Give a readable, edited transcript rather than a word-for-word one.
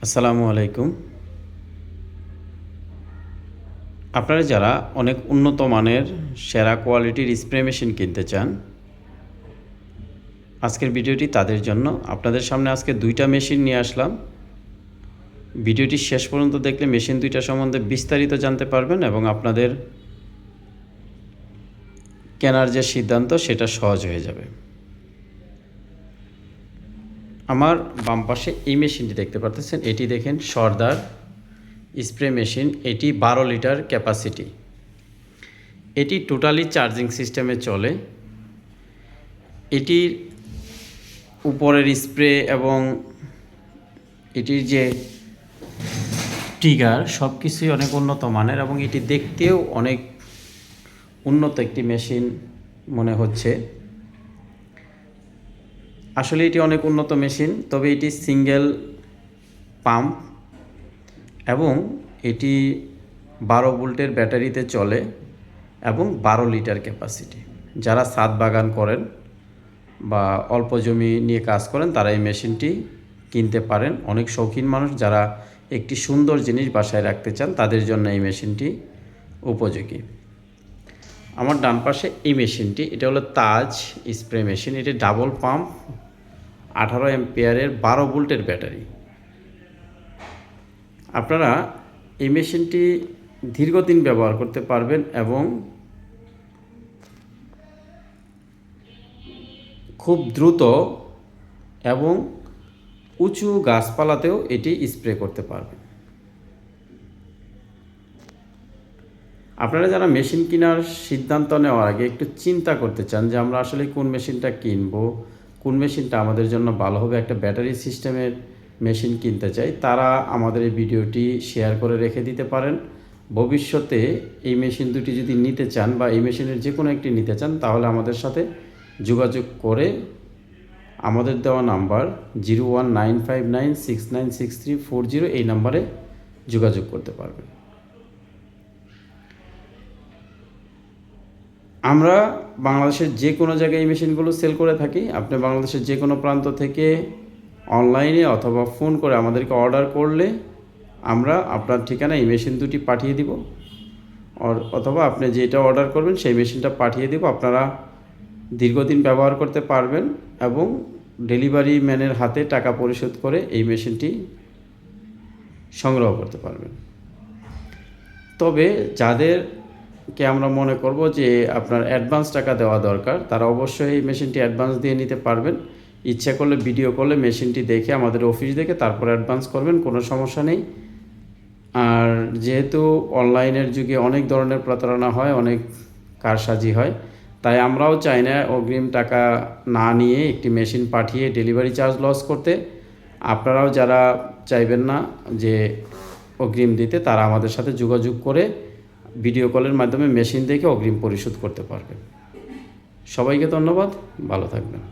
আসসালামু আলাইকুম। আপনারা যারা অনেক উন্নত মানের সেরা কোয়ালিটির স্প্রে মেশিন কিনতে চান, আজকের ভিডিওটি তাদের জন্য। আপনাদের সামনে আজকে দুইটা মেশিন নিয়ে আসলাম। ভিডিওটি শেষ পর্যন্ত দেখলে মেশিন দুইটা সম্বন্ধে বিস্তারিত জানতে পারবেন এবং আপনাদের কেনার যে সিদ্ধান্ত সেটা সহজ হয়ে যাবে। আমার বাম পাশে এই মেশিনটি দেখতে পাচ্ছেন, এটি দেখেন সর্দার স্প্রে মেশিন। এটি 12 লিটার ক্যাপাসিটি। এটি টোটালি চার্জিং সিস্টেমে চলে। এটির উপরের স্প্রে এবং এটির যে ট্রিগার সব কিছুই অনেক উন্নত মানের এবং এটি দেখতেও অনেক উন্নত একটি মেশিন মনে হচ্ছে। আসলে এটি অনেক উন্নত মেশিন, তবে এটি সিঙ্গেল পাম্প এবং এটি 12 ভোল্টের ব্যাটারিতে চলে এবং 12 লিটার ক্যাপাসিটি। যারা ছাদ বাগান করেন বা অল্প জমি নিয়ে কাজ করেন তারা এই মেশিনটি কিনতে পারেন। অনেক শৌখিন মানুষ যারা একটি সুন্দর জিনিস বাসায় রাখতে চান তাদের জন্য এই মেশিনটি উপযোগী। আমার ডান পাশে এই মেশিনটি, এটা হলো তাজ স্প্রে মেশিন। এটি ডাবল পাম্প, 18 অ্যাম্পিয়ারের 12 ভোল্টের ব্যাটারি। আপনারা এই মেশিনটি দীর্ঘদিন ব্যবহার করতে পারবেন এবং খুব দ্রুত এবং উঁচু গাছপালাতেও এটি স্প্রে করতে পারবেন। আপনারা যারা মেশিন কেনার সিদ্ধান্ত নেওয়ার আগে একটু চিন্তা করতে চান যে আমরা আসলে কোন মেশিনটা কিনবো, কোন মেশিনটা আমাদের জন্য ভালো হবে, একটা ব্যাটারি সিস্টেমের মেশিন কিনতে চাই, তারা আমাদের এই ভিডিওটি শেয়ার করে রেখে দিতে পারেন। ভবিষ্যতে এই মেশিন দুটি যদি নিতে চান বা এই মেশিনের যে কোনো একটি নিতে চান তাহলে আমাদের সাথে যোগাযোগ করে আমাদের দেওয়া নাম্বার 0195969634 এই নাম্বারে যোগাযোগ করতে পারবেন। আমরা বাংলাদেশের যে কোনো জায়গায় এই মেশিনগুলো সেল করে থাকি। আপনি বাংলাদেশের যে কোনো প্রান্ত থেকে অনলাইনে অথবা ফোন করে আমাদেরকে অর্ডার করলে আমরা আপনার ঠিকানায় এই মেশিন দুটি পাঠিয়ে দিব, অথবা আপনি যেটা অর্ডার করবেন সেই মেশিনটা পাঠিয়ে দিব। আপনারা দীর্ঘদিন ব্যবহার করতে পারবেন এবং ডেলিভারি ম্যানের হাতে টাকা পরিশোধ করে এই মেশিনটি সংগ্রহ করতে পারবেন। তবে যাদেরকে আমরা মনে করব যে আপনার অ্যাডভান্স টাকা দেওয়া দরকার, তারা অবশ্যই এই মেশিনটি অ্যাডভান্স দিয়ে নিতে পারবেন। ইচ্ছা করলে ভিডিও করলে মেশিনটি দেখে আমাদের অফিস দেখে তারপর অ্যাডভান্স করবেন, কোনো সমস্যা নেই। আর যেহেতু অনলাইনের যুগে অনেক ধরনের প্রতারণা হয়, অনেক কারসাজি হয়, তাই আমরাও চাই না অগ্রিম টাকা না নিয়ে একটি মেশিন পাঠিয়ে ডেলিভারি চার্জ লস করতে। আপনারাও যারা চাইবেন না যে অগ্রিম দিতে, তারা আমাদের সাথে যোগাযোগ করে ভিডিও কলের মাধ্যমে মেশিন দেখে অগ্রিম পরিশোধ করতে পারবেন। সবাইকে ধন্যবাদ, ভালো থাকবেন।